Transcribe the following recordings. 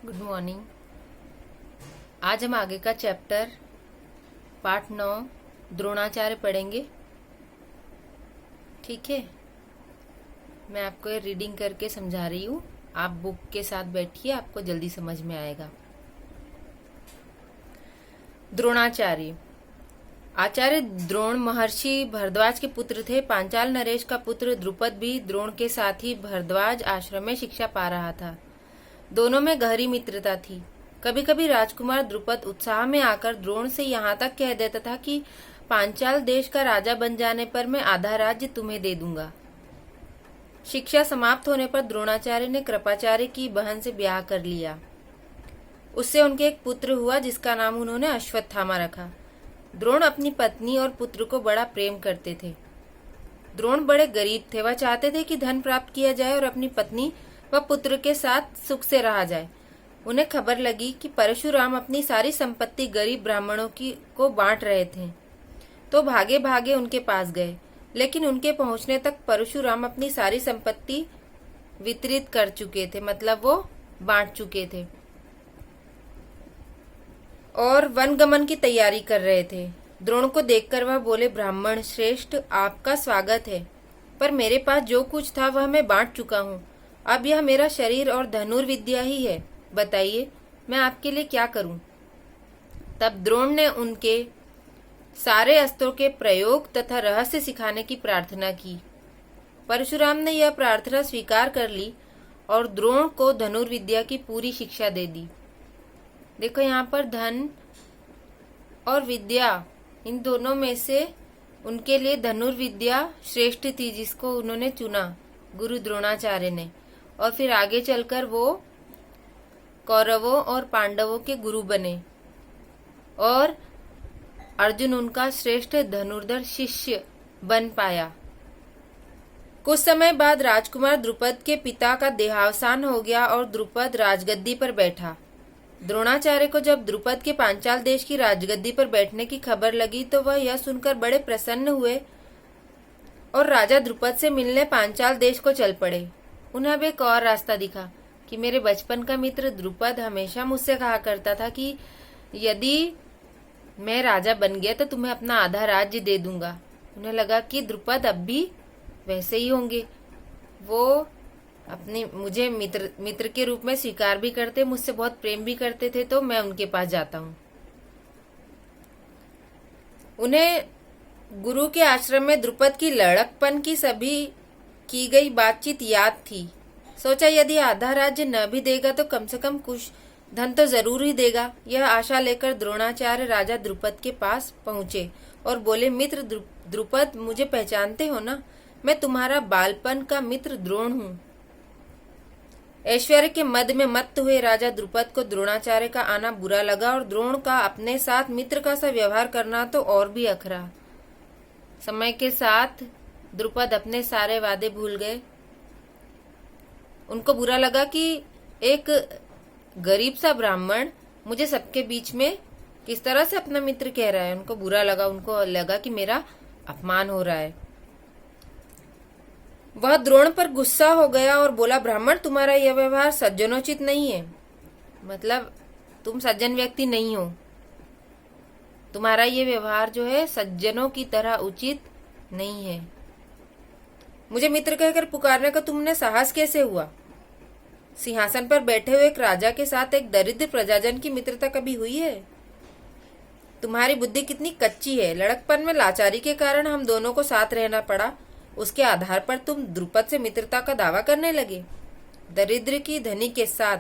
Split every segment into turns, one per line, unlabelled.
Good morning. आज हम आगे का चैप्टर पार्ट 9 द्रोणाचार्य पढ़ेंगे। ठीक है, मैं आपको ये रीडिंग करके समझा रही हूँ। आप बुक के साथ बैठिए, आपको जल्दी समझ में आएगा। द्रोणाचार्य आचार्य द्रोण महर्षि भरद्वाज के पुत्र थे। पांचाल नरेश का पुत्र द्रुपद भी द्रोण के साथ ही भरद्वाज आश्रम में शिक्षा पा रहा था। दोनों में गहरी मित्रता थी। कभी कभी राजकुमार द्रुपद उत्साह में आकर द्रोण से यहाँ तक कह देता था कि पांचाल देश का राजा बन जाने पर मैं आधा राज्य तुम्हें दे दूंगा। शिक्षा समाप्त होने पर द्रोणाचार्य ने कृपाचार्य की बहन से ब्याह कर लिया। उससे उनके एक पुत्र हुआ जिसका नाम उन्होंने अश्वत्थामा रखा। द्रोण अपनी पत्नी और पुत्र को बड़ा प्रेम करते थे। द्रोण बड़े गरीब थे। वह चाहते थे कि धन प्राप्त किया जाए और अपनी पत्नी व पुत्र के साथ सुख से रहा जाए। उन्हें खबर लगी कि परशुराम अपनी सारी संपत्ति गरीब ब्राह्मणों को बांट रहे थे, तो भागे भागे उनके पास गए। लेकिन उनके पहुंचने तक परशुराम अपनी सारी संपत्ति वितरित कर चुके थे, मतलब वो बांट चुके थे और वनगमन की तैयारी कर रहे थे। द्रोण को देखकर वह बोले, ब्राह्मण श्रेष्ठ, आपका स्वागत है, पर मेरे पास जो कुछ था वह मैं बांट चुका हूँ। अब यह मेरा शरीर और धनुर्विद्या ही है। बताइए मैं आपके लिए क्या करूं? तब द्रोण ने उनके सारे अस्त्रों के प्रयोग तथा रहस्य सिखाने की प्रार्थना की। परशुराम ने यह प्रार्थना स्वीकार कर ली और द्रोण को धनुर्विद्या की पूरी शिक्षा दे दी। देखो यहाँ पर धन और विद्या, इन दोनों में से उनके लिए धनुर्विद्या श्रेष्ठ थी, जिसको उन्होंने चुना गुरु द्रोणाचार्य ने। और फिर आगे चलकर वो कौरवों और पांडवों के गुरु बने और अर्जुन उनका श्रेष्ठ धनुर्धर शिष्य बन पाया। कुछ समय बाद राजकुमार द्रुपद के पिता का देहावसान हो गया और द्रुपद राजगद्दी पर बैठा। द्रोणाचार्य को जब द्रुपद के पांचाल देश की राजगद्दी पर बैठने की खबर लगी तो वह यह सुनकर बड़े प्रसन्न हुए और राजा द्रुपद से मिलने पांचाल देश को चल पड़े। उन्हें अब एक और रास्ता दिखा कि मेरे बचपन का मित्र द्रुपद हमेशा मुझसे कहा करता था कि यदि मैं राजा बन गया तो तुम्हें अपना आधा राज्य दे दूंगा। उन्हें लगा कि द्रुपद अब भी वैसे ही होंगे, वो अपने मुझे मित्र के रूप में स्वीकार भी करते, मुझसे बहुत प्रेम भी करते थे, तो मैं उनके पास जाता हूँ। उन्हें गुरु के आश्रम में द्रुपद की लड़कपन की सभी की गई बातचीत याद थी। सोचा यदि आधा राज्य न भी देगा तो कम से कम कुछ धन तो जरूर ही देगा। यह आशा लेकर द्रोणाचार्य राजा द्रुपद के पास पहुंचे और बोले, मित्र द्रुपद, मुझे पहचानते हो ना? मैं तुम्हारा बालपन का मित्र द्रोण हूँ। ऐश्वर्य के मद में मत्त हुए राजा द्रुपद को द्रोणाचार्य का आना बुरा लगा और द्रोण का अपने साथ मित्र का सा व्यवहार करना तो और भी अखरा। समय के साथ द्रुपद अपने सारे वादे भूल गए। उनको बुरा लगा कि एक गरीब सा ब्राह्मण मुझे सबके बीच में किस तरह से अपना मित्र कह रहा है। उनको बुरा लगा, उनको लगा कि मेरा अपमान हो रहा है। वह द्रोण पर गुस्सा हो गया और बोला, ब्राह्मण, तुम्हारा यह व्यवहार सज्जनोचित नहीं है। मतलब तुम सज्जन व्यक्ति नहीं हो। तुम्हारा ये व्यवहार जो है सज्जनों की तरह उचित नहीं है। मुझे मित्र कहकर पुकारने का तुमने साहस कैसे हुआ? सिंहासन पर बैठे हुए एक राजा के साथ एक दरिद्र प्रजाजन की मित्रता कभी हुई है? तुम्हारी बुद्धि कितनी कच्ची है। लड़कपन में लाचारी के कारण हम दोनों को साथ रहना पड़ा, उसके आधार पर तुम द्रुपद से मित्रता का दावा करने लगे। दरिद्र की धनी के साथ,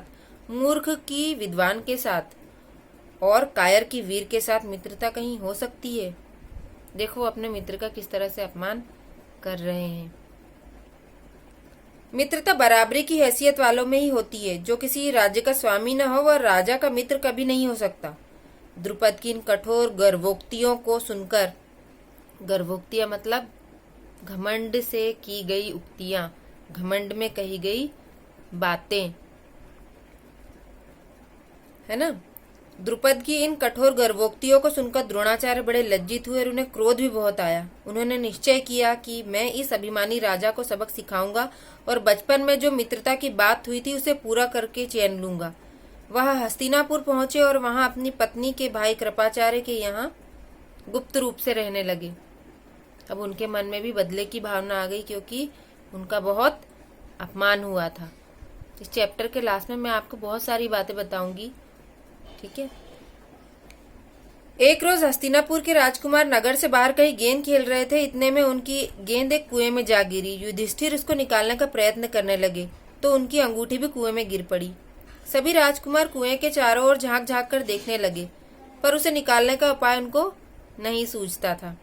मूर्ख की विद्वान के साथ और कायर की वीर के साथ मित्रता कहीं हो सकती है? देखो अपने मित्र का किस तरह से अपमान कर रहे हैं। मित्रता बराबरी की हैसियत वालों में ही होती है। जो किसी राज्य का स्वामी न हो वह राजा का मित्र कभी नहीं हो सकता। द्रुपद की इन कठोर गर्वोक्तियों को सुनकर, गर्वोक्तियां मतलब घमंड से की गई उक्तियां, घमंड में कही गई बातें, है ना। द्रुपद की इन कठोर गर्वोक्तियों को सुनकर द्रोणाचार्य बड़े लज्जित हुए और उन्हें क्रोध भी बहुत आया। उन्होंने निश्चय किया कि मैं इस अभिमानी राजा को सबक सिखाऊंगा और बचपन में जो मित्रता की बात हुई थी उसे पूरा करके चैन लूंगा। वह हस्तिनापुर पहुंचे और वहां अपनी पत्नी के भाई कृपाचार्य के यहाँ गुप्त रूप से रहने लगे। अब उनके मन में भी बदले की भावना आ गई, क्योंकि उनका बहुत अपमान हुआ था। इस चैप्टर के लास्ट में मैं आपको बहुत सारी बातें बताऊंगी, ठीक है। एक रोज हस्तिनापुर के राजकुमार नगर से बाहर कहीं गेंद खेल रहे थे। इतने में उनकी गेंद एक कुएं में जा गिरी। युधिष्ठिर उसको निकालने का प्रयत्न करने लगे तो उनकी अंगूठी भी कुएं में गिर पड़ी। सभी राजकुमार कुएं के चारों ओर झांक झांक कर देखने लगे, पर उसे निकालने का उपाय उनको नहीं सूझता था।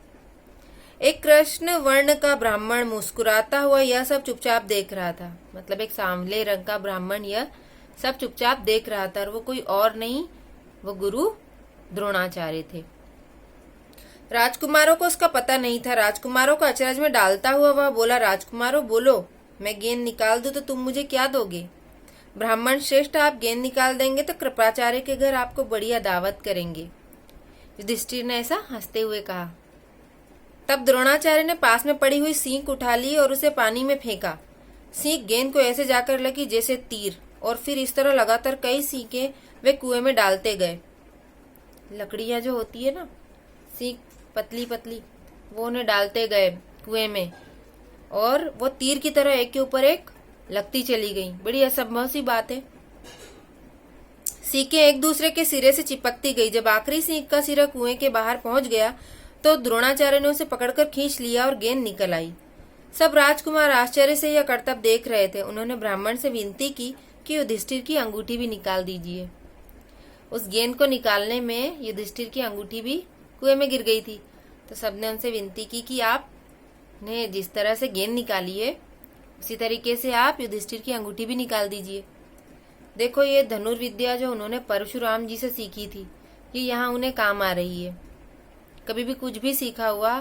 एक कृष्ण वर्ण का ब्राह्मण मुस्कुराता हुआ यह सब चुपचाप देख रहा था। मतलब एक सांवले रंग का ब्राह्मण यह सब चुपचाप देख रहा था, और वो कोई और नहीं, वो गुरु द्रोणाचार्य थे। राजकुमारों को उसका पता नहीं था। राजकुमारों को अचरज में डालता हुआ वह बोला, राजकुमारों बोलो, मैं गेंद निकाल दूं तो तुम मुझे क्या दोगे? ब्राह्मण श्रेष्ठ, आप गेंद निकाल देंगे तो कृपाचार्य के घर आपको बढ़िया दावत करेंगे। युधिष्ठिर ने ऐसा हंसते हुए कहा। तब द्रोणाचार्य ने पास में पड़ी हुई सींक उठा ली और उसे पानी में फेंका। सींक गेंद को ऐसे जाकर लगी जैसे तीर, और फिर इस तरह लगातार कई सींकें वे कुएं में डालते गए। लकड़ियां जो होती है ना, सींक पतली पतली, वो उन्हें डालते गए कुएं में, और वो तीर की तरह एक के ऊपर एक लगती चली गई। बड़ी असंभव सी बात है। सींकें एक दूसरे के सिरे से चिपकती गई। जब आखिरी सींक का सिरा कुएं के बाहर पहुंच गया तो द्रोणाचार्य ने उसे पकड़कर खींच लिया और गेंद निकल आई। सब राजकुमार आश्चर्य से यह करतब देख रहे थे। उन्होंने ब्राह्मण से विनती की कि युधिष्ठिर की अंगूठी भी निकाल दीजिए। उस गेंद को निकालने में युधिष्ठिर की अंगूठी भी कुएं में गिर गई थी। तो सबने उनसे विनती की कि आपने जिस तरह से गेंद निकाली है उसी तरीके से आप युधिष्ठिर की अंगूठी भी निकाल दीजिए। देखो, ये धनुर्विद्या जो उन्होंने परशुराम जी से सीखी थी, ये यहाँ उन्हें काम आ रही है। कभी भी कुछ भी सीखा हुआ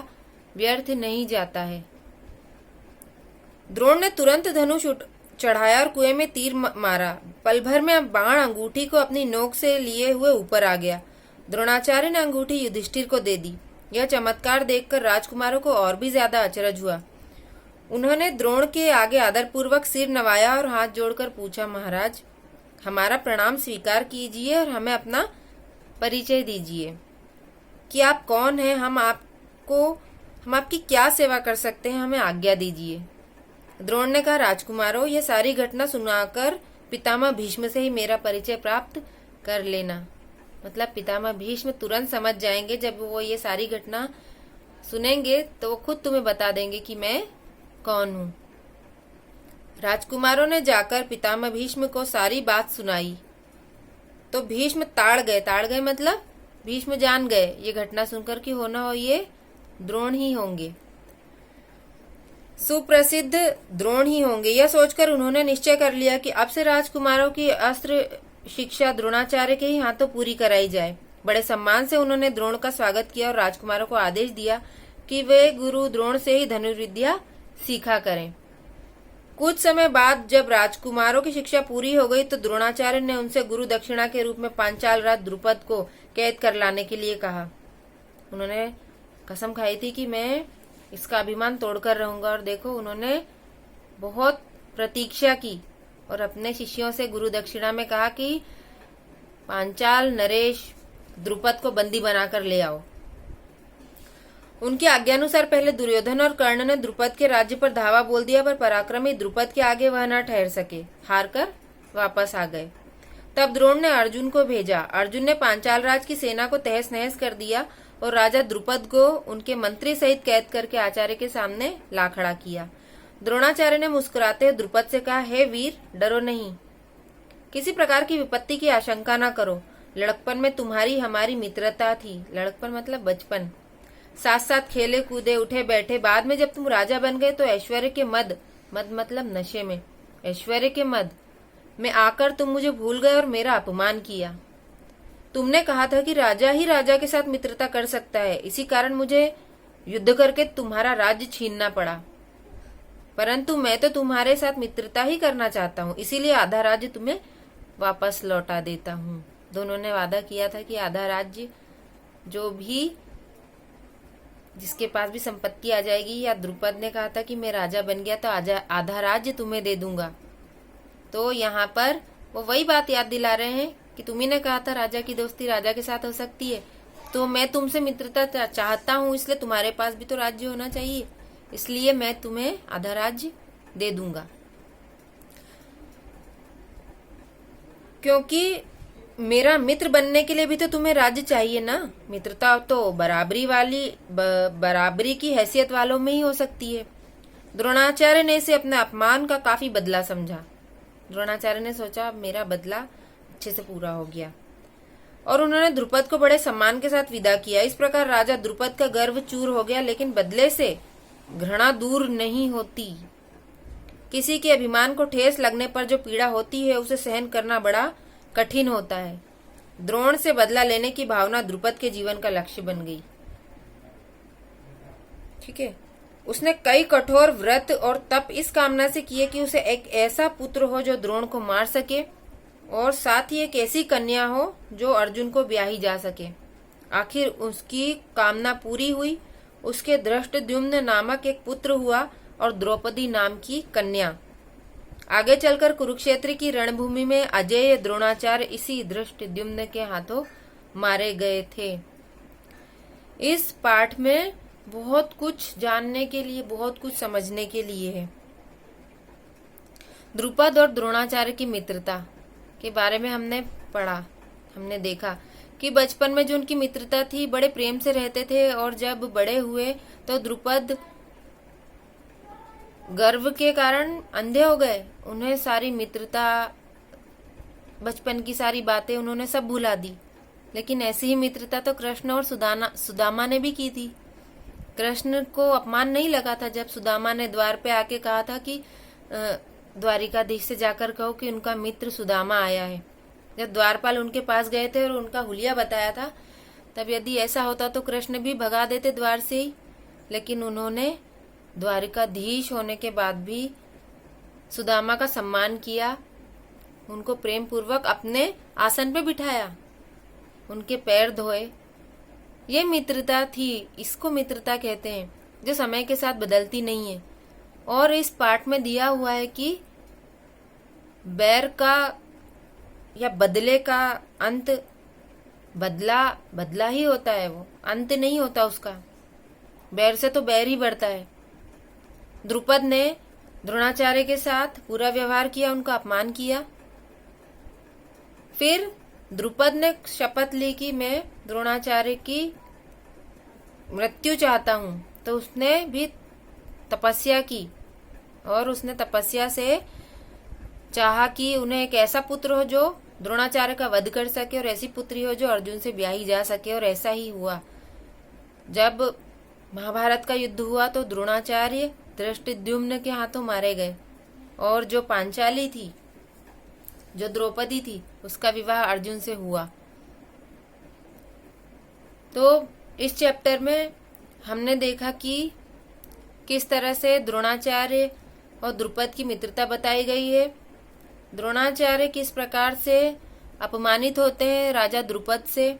व्यर्थ नहीं जाता है। द्रोण ने तुरंत धनुष चढ़ाया और कुएं में तीर मारा। पल भर में बाण अंगूठी को अपनी नोक से लिए हुए ऊपर आ गया। द्रोणाचार्य ने अंगूठी युधिष्ठिर को दे दी। यह चमत्कार देखकर राजकुमारों को और भी ज्यादा अचरज हुआ। उन्होंने द्रोण के आगे आदरपूर्वक सिर नवाया और हाथ जोड़कर पूछा, महाराज, हमारा प्रणाम स्वीकार कीजिए और हमें अपना परिचय दीजिए कि आप कौन हैं। हम आपकी क्या सेवा कर सकते हैं, हमें आज्ञा दीजिए। द्रोण ने कहा, राजकुमारों, यह सारी घटना सुनाकर पितामह भीष्म से ही मेरा परिचय प्राप्त कर लेना। मतलब पितामह भीष्म तुरंत समझ जाएंगे। जब वो ये सारी घटना सुनेंगे तो वो खुद तुम्हें बता देंगे कि मैं कौन हूँ। राजकुमारों ने जाकर पितामह भीष्म को सारी बात सुनाई तो भीष्म ताड़ गए मतलब भीष्म जान गए ये घटना सुनकर कि होना हो ये द्रोण ही होंगे, सुप्रसिद्ध द्रोण ही होंगे। यह सोचकर उन्होंने निश्चय कर लिया कि अब से राजकुमारों की अस्त्र शिक्षा द्रोणाचार्य के ही हाथों पूरी कराई जाए। बड़े सम्मान से उन्होंने द्रोण का स्वागत किया और राजकुमारों को आदेश दिया कि वे गुरु द्रोण से ही धनुर्विद्या सीखा करें। कुछ समय बाद जब राजकुमारों की शिक्षा पूरी हो गई तो द्रोणाचार्य ने उनसे गुरु दक्षिणा के रूप में पांचाल राज द्रुपद को कैद कर लाने के लिए कहा। उन्होंने कसम खाई थी कि मैं इसका अभिमान तोड़कर रहूंगा, और देखो उन्होंने बहुत प्रतीक्षा की और अपने शिष्यों से गुरु दक्षिणा में कहा कि पांचाल नरेश द्रुपद को बंदी बनाकर ले आओ। उनकी आज्ञानुसार पहले दुर्योधन और कर्ण ने द्रुपद के राज्य पर धावा बोल दिया, पर पराक्रमी द्रुपद के आगे वह न ठहर सके, हारकर वापस आ गए। तब द्रोण ने अर्जुन को भेजा। अर्जुन ने पांचाल राज की सेना को तहस नहस कर दिया और राजा द्रुपद को उनके मंत्री सहित कैद करके आचार्य के सामने ला खड़ा किया। द्रोणाचार्य ने मुस्कुराते हुए द्रुपद से कहा, हे वीर, डरो नहीं, किसी प्रकार की विपत्ति की आशंका न करो। लड़कपन में तुम्हारी हमारी मित्रता थी। लड़कपन मतलब बचपन। साथ साथ खेले कूदे उठे बैठे। बाद में जब तुम राजा बन गए तो ऐश्वर्य के मद मतलब नशे में, ऐश्वर्य के मद में आकर तुम मुझे भूल गए और मेरा अपमान किया। तुमने कहा था कि राजा ही राजा के साथ मित्रता कर सकता है, इसी कारण मुझे युद्ध करके तुम्हारा राज्य छीनना पड़ा। परंतु मैं तो तुम्हारे साथ मित्रता ही करना चाहता हूँ, इसीलिए आधा राज्य तुम्हें वापस लौटा देता हूँ। दोनों ने वादा किया था कि आधा राज्य जो भी जिसके पास भी संपत्ति आ जाएगी, या द्रुपद ने कहा था कि मैं राजा बन गया तो आधा राज्य तुम्हें दे दूंगा। तो यहाँ पर वो वही बात याद दिला रहे हैं कि तुम्ही ने कहा था राजा की दोस्ती राजा के साथ हो सकती है, तो मैं तुमसे मित्रता चाहता हूँ, इसलिए तुम्हारे पास भी तो राज्य होना चाहिए, इसलिए मैं तुम्हें आधा राज्य दे दूंगा। क्योंकि मेरा मित्र बनने के लिए भी तो तुम्हें राज्य चाहिए ना। मित्रता तो बराबरी की हैसियत वालों में ही हो सकती है। द्रोणाचार्य ने इसे अपने अपमान का काफी बदला समझा। द्रोणाचार्य ने सोचा मेरा बदला अच्छे से पूरा हो गया, और उन्होंने द्रुपद को बड़े सम्मान के साथ विदा किया। इस प्रकार राजा द्रुपद का गर्व चूर हो गया, लेकिन बदले से घृणा दूर नहीं होती। किसी के अभिमान को ठेस लगने पर जो पीड़ा होती है उसे सहन करना बड़ा कठिन होता है। द्रोण से बदला लेने की भावना द्रुपद के जीवन का लक्ष्य बन गई। ठीक है, उसने कई कठोर व्रत और तप इस कामना से किए कि उसे एक ऐसा पुत्र हो जो द्रोण को मार सके, और साथ ही एक ऐसी कन्या हो जो अर्जुन को ब्याही जा सके। आखिर उसकी कामना पूरी हुई। उसके धृष्टद्युम्न नामक एक पुत्र हुआ और द्रौपदी नाम की कन्या। आगे चलकर कुरुक्षेत्र की रणभूमि में अजेय द्रोणाचार्य इसी धृष्टद्युम्न के हाथों मारे गए थे। इस पाठ में बहुत कुछ जानने के लिए, बहुत कुछ समझने के लिए है। द्रुपद और द्रोणाचार्य की मित्रता के बारे में हमने पढ़ा, हमने देखा कि बचपन में जो उनकी मित्रता थी बड़े प्रेम से रहते थे, और जब बड़े हुए तो द्रुपद गर्व के कारण अंधे हो गए। उन्हें सारी मित्रता, बचपन की सारी बातें उन्होंने सब भुला दी। लेकिन ऐसी ही मित्रता तो कृष्ण और सुदामा ने भी की थी। कृष्ण को अपमान नहीं लगा था जब सुदामा ने द्वार पे आके कहा था कि द्वारिकाधीश से जाकर कहो कि उनका मित्र सुदामा आया है। जब द्वारपाल उनके पास गए थे और उनका हुलिया बताया था, तब यदि ऐसा होता तो कृष्ण भी भगा देते द्वार से ही। लेकिन उन्होंने द्वारिकाधीश होने के बाद भी सुदामा का सम्मान किया, उनको प्रेम पूर्वक अपने आसन पे बिठाया, उनके पैर धोए। ये मित्रता थी, इसको मित्रता कहते हैं, जो समय के साथ बदलती नहीं है। और इस पाठ में दिया हुआ है कि बैर का या बदले का अंत बदला ही होता है, वो अंत नहीं होता उसका। बैर से तो बैर ही बढ़ता है। द्रुपद ने द्रोणाचार्य के साथ बुरा व्यवहार किया, उनका अपमान किया। फिर द्रुपद ने शपथ ली कि मैं द्रोणाचार्य की मृत्यु चाहता हूं, तो उसने भी तपस्या की, और उसने तपस्या से चाहा कि उन्हें एक ऐसा पुत्र हो जो द्रोणाचार्य का वध कर सके, और ऐसी पुत्री हो जो अर्जुन से ब्याही जा सके। और ऐसा ही हुआ। जब महाभारत का युद्ध हुआ तो द्रोणाचार्य धृष्टद्युम्न के हाथों मारे गए, और जो पांचाली थी, जो द्रौपदी थी, उसका विवाह अर्जुन से हुआ। तो इस चैप्टर में हमने देखा कि किस तरह से द्रोणाचार्य और द्रुपद की मित्रता बताई गई है। द्रोणाचार्य किस प्रकार से अपमानित होते हैं राजा द्रुपद से,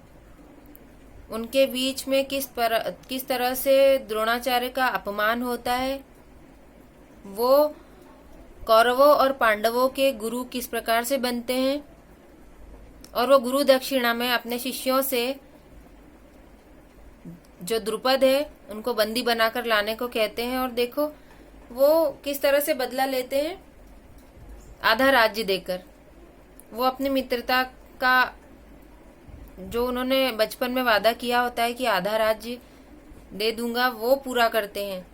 उनके बीच में किस तरह से द्रोणाचार्य का अपमान होता है, वो कौरवों और पांडवों के गुरु किस प्रकार से बनते हैं, और वो गुरु दक्षिणा में अपने शिष्यों से जो द्रुपद है उनको बंदी बनाकर लाने को कहते हैं, और देखो वो किस तरह से बदला लेते हैं, आधा राज्य देकर। वो अपनी मित्रता का जो उन्होंने बचपन में वादा किया होता है कि आधा राज्य दे दूंगा, वो पूरा करते हैं,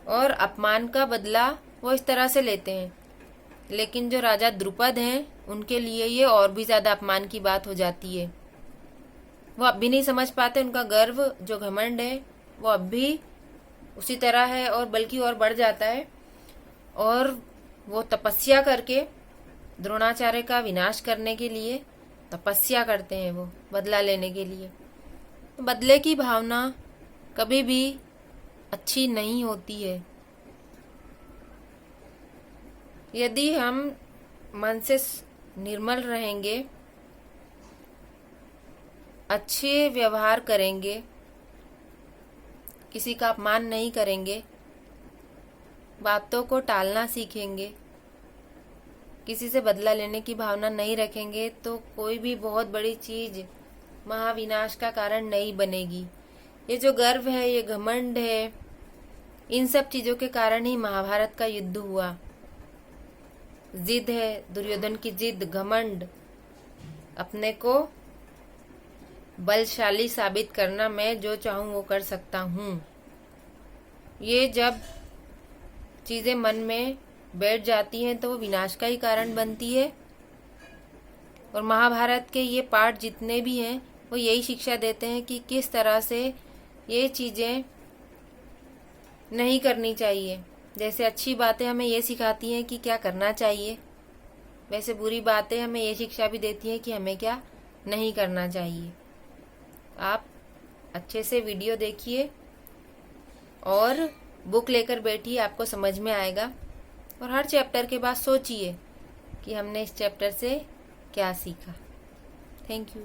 और अपमान का बदला वो इस तरह से लेते हैं। लेकिन जो राजा द्रुपद हैं उनके लिए ये और भी ज्यादा अपमान की बात हो जाती है। वो अब भी नहीं समझ पाते, उनका गर्व जो घमंड है वो अब भी उसी तरह है, और बल्कि और बढ़ जाता है। और वो तपस्या करके द्रोणाचार्य का विनाश करने के लिए तपस्या करते हैं, वो बदला लेने के लिए। बदले की भावना कभी भी अच्छी नहीं होती है। यदि हम मन से निर्मल रहेंगे, अच्छे व्यवहार करेंगे, किसी का अपमान नहीं करेंगे, बातों को टालना सीखेंगे, किसी से बदला लेने की भावना नहीं रखेंगे तो कोई भी बहुत बड़ी चीज महाविनाश का कारण नहीं बनेगी। ये जो गर्व है, ये घमंड है, इन सब चीजों के कारण ही महाभारत का युद्ध हुआ। जिद है, दुर्योधन की जिद, घमंड, अपने को बलशाली साबित करना, मैं जो चाहूं वो कर सकता हूं। ये जब चीजें मन में बैठ जाती हैं तो वो विनाश का ही कारण बनती है। और महाभारत के ये पाठ जितने भी हैं वो यही शिक्षा देते हैं कि किस तरह से ये चीजें नहीं करनी चाहिए। जैसे अच्छी बातें हमें ये सिखाती हैं कि क्या करना चाहिए, वैसे बुरी बातें हमें ये शिक्षा भी देती हैं कि हमें क्या नहीं करना चाहिए। आप अच्छे से वीडियो देखिए और बुक लेकर बैठिए, आपको समझ में आएगा। और हर चैप्टर के बाद सोचिए कि हमने इस चैप्टर से क्या सीखा। Thank you.